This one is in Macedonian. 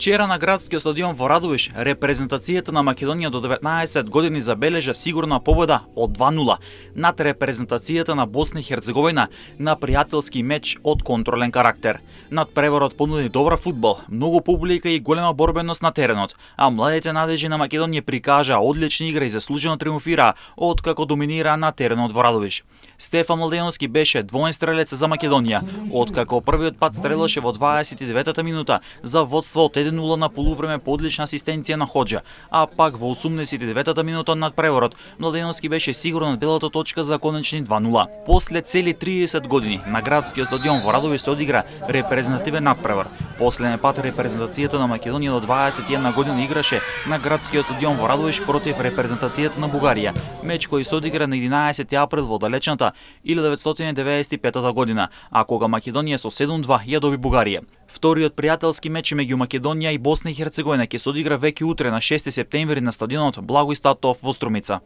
Вчера на градскиот стадион во Радовиш, репрезентацијата на Македонија до 19 години забележа сигурна победа од 2:0 над репрезентацијата на Босна и Херцеговина на пријателски меч од контролен карактер. Надпреварот понуди добар фудбал, многу публика и голема борбеност на теренот, а младите надежи на Македонија прикажаа одлични игра и заслужено триумфираа откако доминираа на теренот во Радовиш. Стефан Младеновски беше двоен стрелец за Македонија, откако првиот пат стрелаше во 29-та минута за водство од 1:0 на полувреме по одлична асистенција на Хоџа, а пак во 89-та минута над преворот Младеновски беше сигурен од белата точка за конечни 2:0. После цели 30 години на градскиот стадион во Радовиш се одигра репрезентативен надпревар. Последен пат репрезентацијата на Македонија до 21 години играше на градскиот стадион во Радовиш против репрезентацијата на Бугарија, меч кој се одигра на 11 април во далечната 1995 година, а кога Македонија со 7:2 ја доби Бугарија. Вториот пријателски меч меѓу Македонија и Босна и Херцеговина ќе се одигра веќе утре на 6 септември на стадионот Благој Статов во Струмица.